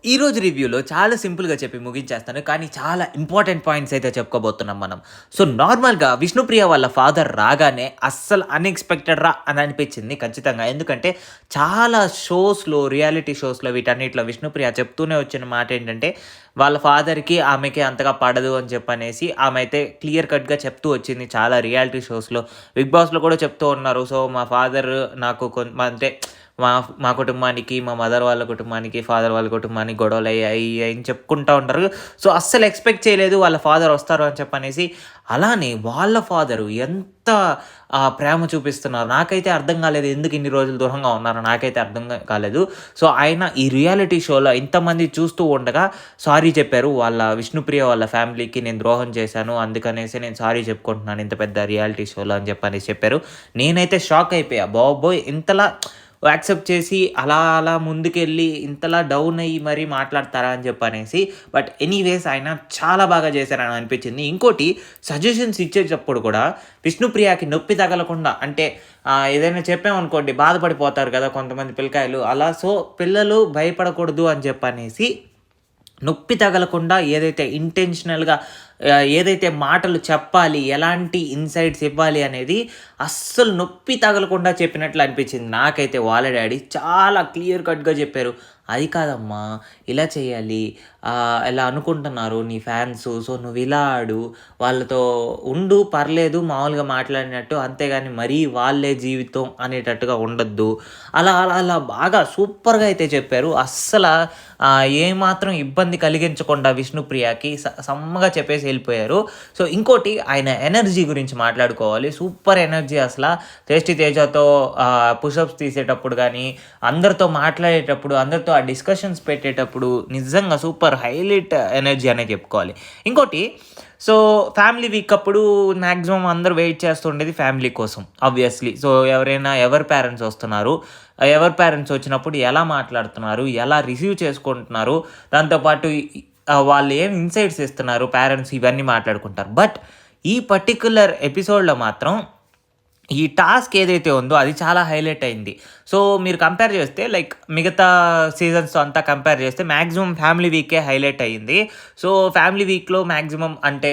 ఈరోజు రివ్యూలో చాలా సింపుల్‌గా చెప్పి ముగించేస్తాను. కానీ చాలా ఇంపార్టెంట్ పాయింట్స్ అయితే చెప్పుకోబోతున్నాం మనం. సో, నార్మల్‌గా విష్ణుప్రియ వాళ్ళ ఫాదర్ రాగానే అస్సలు అన్‌ఎక్స్‌పెక్టెడ్ రా అని అనిపించింది ఖచ్చితంగా. ఎందుకంటే చాలా షోస్‌లో, రియాలిటీ షోస్‌లో వీటన్నిటిలో విష్ణుప్రియ చెప్తూనే వచ్చిన మాటేంటంటే, వాళ్ళ ఫాదర్‌కి, ఆమెకి అంతగా పడదు అని చెప్పనేసి ఆమె అయితే క్లియర్ కట్‌గా చెప్తూ వచ్చింది చాలా రియాలిటీ షోస్‌లో. 'బిగ్ బాస్‌లో' కూడా చెప్తూ ఉన్నారు. సో, మా ఫాదర్ నాకు అంటే మా మా కుటుంబానికి, మా మదర్ వాళ్ళ కుటుంబానికి, ఫాదర్ వాళ్ళ కుటుంబానికి గొడవలయ్యాయి అని చెప్పుకుంటా ఉంటారు. సో, అస్సలు ఎక్స్‌పెక్ట్ చేయలేదు వాళ్ళ ఫాదర్ వస్తారు అని చెప్పనేసి. అలానే వాళ్ళ ఫాదరు ఎంత ప్రేమ చూపిస్తున్నారు. నాకైతే అర్థం కాలేదు. ఎందుకు ఇన్ని రోజులు దూరంగా ఉన్నారో నాకైతే అర్థం కాలేదు. సో, ఆయన ఈ రియాలిటీ షోలో ఇంతమంది చూస్తూ ఉండగా సారీ చెప్పారు. వాళ్ళ విష్ణుప్రియ వాళ్ళ ఫ్యామిలీకి నేను ద్రోహం చేశాను. అందుకనేసి నేను సారీ చెప్పుకుంటున్నాను ఇంత పెద్ద రియాలిటీ షోలో అని చెప్పనేసి చెప్పారు. నేనైతే షాక్ అయిపోయా. బాబోయ్! ఇంతలా యాక్సెప్ట్ చేసి అలా అలా ముందుకెళ్ళి ఇంతలా డౌన్ అయ్యి మరీ మాట్లాడతారా అని చెప్పనేసి. బట్ ఎనీవేస్ ఆయన చాలా బాగా చేశారని అనిపించింది. ఇంకోటి సజెషన్స్ ఇచ్చేటప్పుడు కూడా విష్ణుప్రియకి నొప్పి తగలకుండా అంటే ఏదైనా చెప్పామనుకోండి బాధపడిపోతారు కదా కొంతమంది పిల్లకాయలు. అలా సో, పిల్లలు భయపడకూడదు అని చెప్పనేసి నొప్పి తగలకుండా ఏదైతే ఇంటెన్షనల్‌గా ఏదైతే మాటలు చెప్పాలి, ఎలాంటి ఇన్సైట్స్ ఇవ్వాలి అనేది అస్సలు నొప్పి తగలకుండా చెప్పినట్లు అనిపించింది నాకైతే. వాళ్ళ డ్యాడీ చాలా క్లియర్ కట్‌గా చెప్పారు. "అది కాదమ్మా, ఇలా చేయాలి. ఇలా అనుకుంటున్నారు నీ ఫ్యాన్సు. సో, నువ్విలా ఆడు. వాళ్ళతో ఉండు పర్లేదు మామూలుగా మాట్లాడినట్టు. అంతేగాని మరీ వాళ్ళే జీవితం అనేటట్టుగా ఉండొద్దు." అలా అలా అలా బాగా సూపర్‌గా అయితే చెప్పారు. ఏమాత్రం ఇబ్బంది కలిగించకుండా విష్ణుప్రియకి సమ్మగా చెప్పేసి ఎళ్ళిపోయారు. సో, ఇంకోటి ఆయన ఎనర్జీ గురించి మాట్లాడుకోవాలి. సూపర్ ఎనర్జీ అసల. 'టేస్టీ తేజా'తో పుషప్స్ తీసేటప్పుడు గానీ, అందరితో మాట్లాడేటప్పుడు, అందరితో ఆ డిస్కషన్స్ పెట్టేటప్పుడు నిజంగా సూపర్ హైలైట్ ఎనర్జీ అనే చెప్పుకోవాలి. ఇంకోటి సో, ఫ్యామిలీ వీక్ అప్పుడు మాక్సిమం అందరూ వెయిట్ చేస్తుండేది ఫ్యామిలీ కోసం ఆబ్వియస్‌లీ. సో, ఎవరి పేరెంట్స్ వస్తున్నారు, ఎవరి పేరెంట్స్ వచ్చినప్పుడు ఎలా మాట్లాడుతున్నారు, ఎలా రిసీవ్ చేసుకుంటున్నారు, దాంతో పాటు వాళ్ళు ఏం ఇన్సైట్స్ ఇస్తున్నారు పేరెంట్స్ ఇవన్నీ మాట్లాడుకుంటారు. బట్ ఈ పర్టిక్యులర్ ఎపిసోడ్‌లో మాత్రం ఈ టాస్క్ ఏదైతే ఉందో అది చాలా హైలైట్ అయింది. సో, మీరు కంపేర్ చేస్తే లైక్ మిగతా సీజన్స్‌తో అంతా కంపేర్ చేస్తే మాక్సిమం ఫ్యామిలీ వీకే హైలైట్ అయింది. సో, ఫ్యామిలీ వీక్‌లో మాక్సిమం అంటే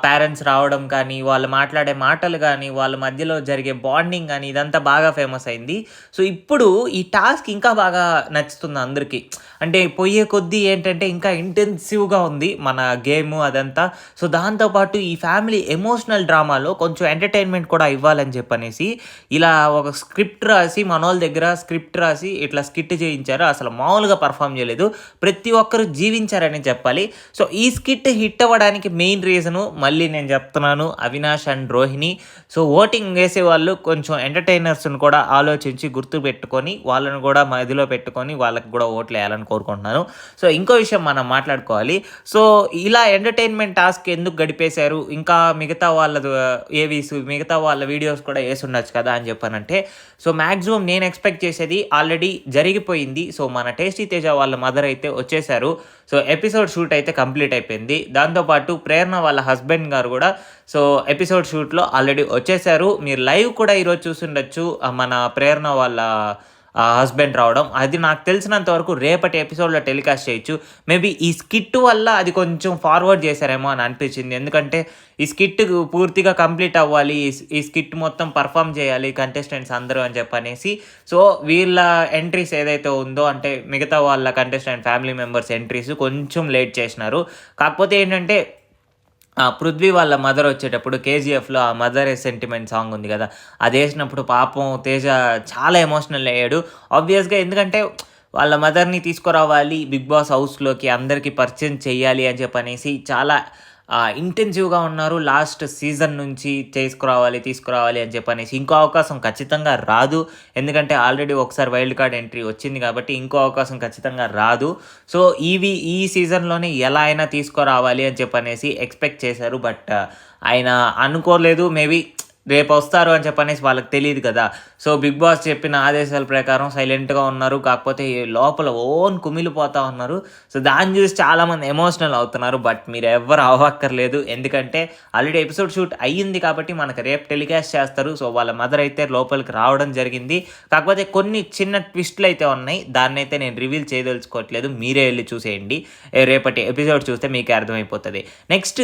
పేరెంట్స్ రావడం కానీ, వాళ్ళు మాట్లాడే మాటలు గానీ, వాళ్ళ మధ్యలో జరిగే బాండింగ్ గానీ ఇదంతా బాగా ఫేమస్ అయింది. సో, ఇప్పుడు ఈ టాస్క్ ఇంకా బాగా నచ్చుతుంది అందరికి. అంటే పోయే కొద్దీ ఏంటంటే ఇంకా ఇంటెన్సివ్‌గా ఉంది మన గేము అదంతా. సో, దాంతో పాటు ఈ ఫ్యామిలీ ఎమోషనల్ డ్రామాలో కొంచెం ఎంటర్‌టైన్‌మెంట్ కూడా ఇవ్వాలని చెప్పనేసి ఇలా ఒక స్క్రిప్ట్ రాసి మనోళ్ళ దగ్గర స్క్రిప్ట్ రాసి ఇట్లా స్కిట్ చేయించారు. అసలు మామూలుగా పెర్ఫార్మ్ చేయలేదు. ప్రతి ఒక్కరు జీవించారనే చెప్పాలి. సో, ఈ స్కిట్ హిట్ అవ్వడానికి మెయిన్ రీజను మళ్ళీ నేను చెప్తున్నాను Avinash and Rohini. So, voting వేసేవాళ్ళు కొంచెం ఎంటర్‌టైనర్స్‌ని కూడా ఆలోచించి గుర్తుపెట్టుకొని వాళ్ళని కూడా మదిలో పెట్టుకొని వాళ్ళకి కూడా ఓట్లు వేయాలని కోరుకుంటున్నాను. సో, ఇంకో విషయం మనం మాట్లాడుకోవాలి. సో, ఇలా ఎంటర్‌టైన్‌మెంట్ టాస్క్ ఎందుకు గడిపేశారు? ఇంకా మిగతా వాళ్ళది ఏవీస్ మిగతా వాళ్ళ వీడియోస్ కూడా యేసుండొచ్చు కదా అని చెప్పానంటే, సో, మాక్సిమం నేను ఎక్స్‌పెక్ట్ చేసేది ఆల్రెడీ జరిగిపోయింది. సో, మన 'టేస్టీ తేజ' వాళ్ళ మదర్ అయితే వచ్చేసారు. సో, ఎపిసోడ్ షూట్ అయితే కంప్లీట్ అయిపోయింది. దాంతో పాటు ప్రేరణ వాళ్ళ హస్బెండ్ గారు కూడా సో, ఎపిసోడ్ షూట్‌లో ఆల్రెడీ వచ్చేసారు. మీరు లైవ్ కూడా ఈరోజు చూసుండొచ్చు. మన ప్రేరణ వాళ్ళ హస్బెండ్ రావడం. అది నాకు తెలిసినంత వరకు రేపటి ఎపిసోడ్‌లో టెలికాస్ట్ చేయొచ్చు. మేబీ ఈ స్కిట్ వల్ల అది కొంచెం ఫార్వర్డ్ చేశారేమో అని అనిపించింది. ఎందుకంటే ఈ స్కిట్ పూర్తిగా కంప్లీట్ అవ్వాలి. ఈ స్కిట్ మొత్తం పెర్ఫార్మ్ చేయాలి కంటెస్టెంట్స్ అందరూ అని చెప్పనేసి. సో, వీళ్ళ ఎంట్రీస్ ఏదైతే ఉందో అంటే మిగతా వాళ్ళ కంటెస్టెంట్ ఫ్యామిలీ మెంబర్స్ ఎంట్రీస్ కొంచెం లేట్ చేసినారు. కాకపోతే ఏంటంటే పృథ్వీ వాళ్ళ మదర్ వచ్చేటప్పుడు 'కేజీఎఫ్‌లో' ఆ 'మదర్ ఎ సెంటిమెంట్' సాంగ్ ఉంది కదా! అదేసినప్పుడు పాపం తేజ చాలా ఎమోషనల్ అయ్యాడు. ఆబ్వియస్‌గా ఎందుకంటే వాళ్ళ మదర్‌ని తీసుకురావాలి బిగ్ బాస్ హౌస్‌లోకి అందరికీ పరిచయం చేయాలి అని చెప్పనేసి చాలా ఇంటెన్సివ్‌గా ఉన్నారు. లాస్ట్ సీజన్ నుంచి తీసుకురావాలి అని చెప్పనేసి. ఇంకో అవకాశం ఖచ్చితంగా రాదు. ఎందుకంటే ఆల్రెడీ ఒకసారి వైల్డ్ కార్డ్ ఎంట్రీ వచ్చింది కాబట్టి ఇంకో అవకాశం ఖచ్చితంగా రాదు. సో, ఈ సీజన్‌లోనే ఎలా అయినా తీసుకురావాలి అని చెప్పనేసి ఎక్స్‌పెక్ట్ చేశారు. బట్ ఆయన అనుకోలేదు. మేబీ రేపొస్తారు అని చెప్పనేసి వాళ్ళకి తెలీదు కదా! సో, బిగ్ బాస్ చెప్పిన ఆదేశాల ప్రకారం సైలెంట్‌గా ఉన్నారు. కాకపోతే లోపల కుమిలిపోతా ఉన్నారు. సో, దాన్ని చూసి చాలామంది ఎమోషనల్ అవుతున్నారు. బట్ మీరెవ్వరు అవ్వక్కర్లేదు. ఎందుకంటే ఆల్రెడీ ఎపిసోడ్ షూట్ అయ్యింది కాబట్టి మనకు రేపు టెలికాస్ట్ చేస్తారు. సో, వాళ్ళ మదర్ అయితే లోపలికి రావడం జరిగింది. కాకపోతే కొన్ని చిన్న ట్విస్ట్‌లయితే ఉన్నాయి. దాన్నైతే నేను రివీల్ చేయదలుచుకోవట్లేదు. మీరే ఎళ్లి చూసేయండి. రేపటి ఎపిసోడ్ చూస్తే మీకే అర్థమైపోతది. నెక్స్ట్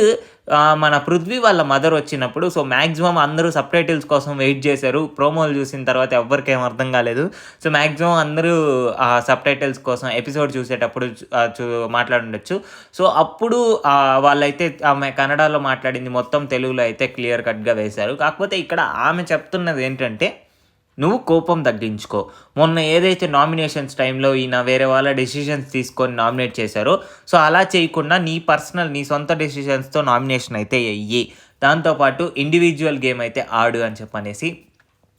మన పృథ్వీ వాళ్ళ మదర్ వచ్చినప్పుడు సో, మాక్సిమం అందరూ సబ్‌టైటిల్స్ కోసం వెయిట్ చేశారు. ప్రోమోలు చూసిన తర్వాత ఎవ్వరికేం అర్థం కాలేదు. సో, మాక్సిమం అందరూ సబ్‌టైటిల్స్ కోసం ఎపిసోడ్ చూసేటప్పుడు మాట్లాడుండొచ్చు. సో, అప్పుడు వాళ్ళైతే ఆమె కన్నడలో మాట్లాడింది మొత్తం తెలుగులో అయితే క్లియర్ కట్‌గా వేశారు. కాకపోతే ఇక్కడ ఆమె చెప్తున్నది ఏంటంటే, నువ్వు కోపం తగ్గించుకో. మొన్న ఏదైతే నామినేషన్స్ టైంలో ఈయన వేరే వాళ్ళ డెసిషన్స్ తీసుకొని నామినేట్ చేశారో, సో, అలా చేయకుండా నీ సొంత డెసిషన్స్‌తో నామినేషన్ అయితే ఎయ్యి. దాంతో పాటు ఇండివిడ్యువల్ గేమ్ అయితే ఆడు అని చెప్పనేసి.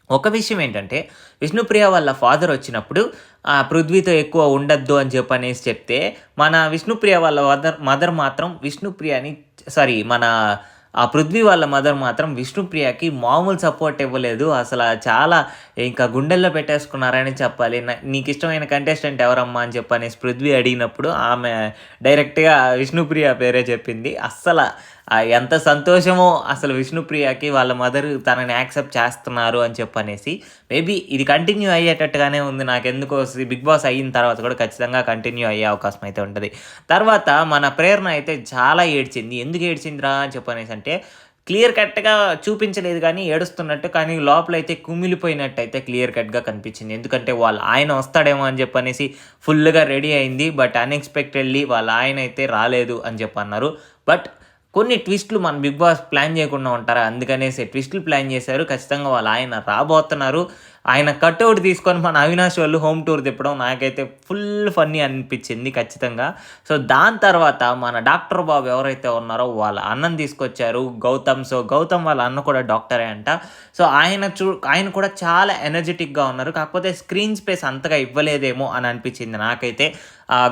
ఒక విషయం ఏంటంటే, విష్ణుప్రియ వాళ్ళ ఫాదర్ వచ్చినప్పుడు పృథ్వీతో ఎక్కువ ఉండొద్దు అని చెప్పనేసి చెప్తే, మన విష్ణుప్రియ వాళ్ళ మదర్ మాత్రం మన పృథ్వీ వాళ్ళ మదర్ మాత్రం విష్ణుప్రియకి మామూలు సపోర్ట్ ఇవ్వలేదు. చాలా ఇంకా గుండెల్లో పెట్టేసుకున్నారని చెప్పాలి. నీకిష్టమైన కంటెస్టెంట్ ఎవరమ్మా అని చెప్పనేసి పృథ్వీ అడిగినప్పుడు ఆమె డైరెక్ట్‌గా విష్ణుప్రియ పేరే చెప్పింది. ఎంత సంతోషమో అసలు విష్ణుప్రియకి వాళ్ళ మదర్ తనని యాక్సెప్ట్ చేస్తున్నారు అని చెప్పనేసి. మేబీ ఇది కంటిన్యూ అయ్యేటట్టుగానే ఉంది. నాకెందుకో బిగ్ బాస్ అయిన తర్వాత కూడా ఖచ్చితంగా కంటిన్యూ అయ్యే అవకాశం అయితే ఉంటది. తర్వాత మన ప్రేరణ అయితే చాలా ఏడ్చింది. ఎందుకు ఏడ్చిందిరా అని చెప్పనేసి అంటే, క్లియర్ కట్‌గా చూపించలేదు గానీ ఏడుస్తున్నట్టు. కానీ లోపలైతే కుమిలిపోయినట్టయితే క్లియర్ కట్‌గా కనిపించింది. ఎందుకంటే వాళ్ళ ఆయన వస్తాడేమో అని చెప్పనేసి ఫుల్‌గా రెడీ అయింది. బట్ అన్‌ఎక్స్‌పెక్టెడ్‌లీ వాళ్ళ ఆయన అయితే రాలేదు అని చెప్పన్నారు. బట్ కొన్ని ట్విస్ట్‌లు మన బిగ్ బాస్ ప్లాన్ చేయకుండా ఉంటారా? అందుకనేసి ట్విస్ట్‌లు ప్లాన్ చేశారు. ఖచ్చితంగా వాళ్ళ ఆయన రాబోతున్నారు. ఆయన కటౌట్ తీసుకొని మన అవినాష్ వాళ్ళు హోమ్ టూర్ తిప్పడం నాకైతే ఫుల్ ఫన్నీ అనిపించింది ఖచ్చితంగా. సో, దాని తర్వాత మన డాక్టర్ బాబు ఎవరైతే ఉన్నారో వాళ్ళ అన్నని తీసుకొచ్చారు గౌతమ్. సో, గౌతమ్ వాళ్ళ అన్న కూడా డాక్టరే అంట. సో, ఆయన కూడా చాలా ఎనర్జిటిక్‌గా ఉన్నారు. కాకపోతే స్క్రీన్ స్పేస్ అంతగా ఇవ్వలేదేమో అని అనిపించింది నాకైతే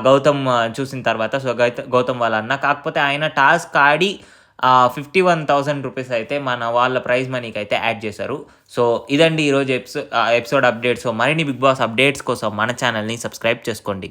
గౌతమ్ చూసిన తర్వాత. సో, గౌతమ్ వాళ్ళ అన్న. కాకపోతే ఆయన టాస్క్ ఆడి 51,000 రూపీస్ అయితే మన వాళ్ళ ప్రైజ్ మనీకి అయితే యాడ్ చేశారు. సో, ఇదండి ఈరోజు ఎపిసోడ్ అప్డేట్స్. సో, మరిన్ని బిగ్ బాస్ అప్డేట్స్ కోసం మన ఛానల్‌ని సబ్స్క్రైబ్ చేసుకోండి.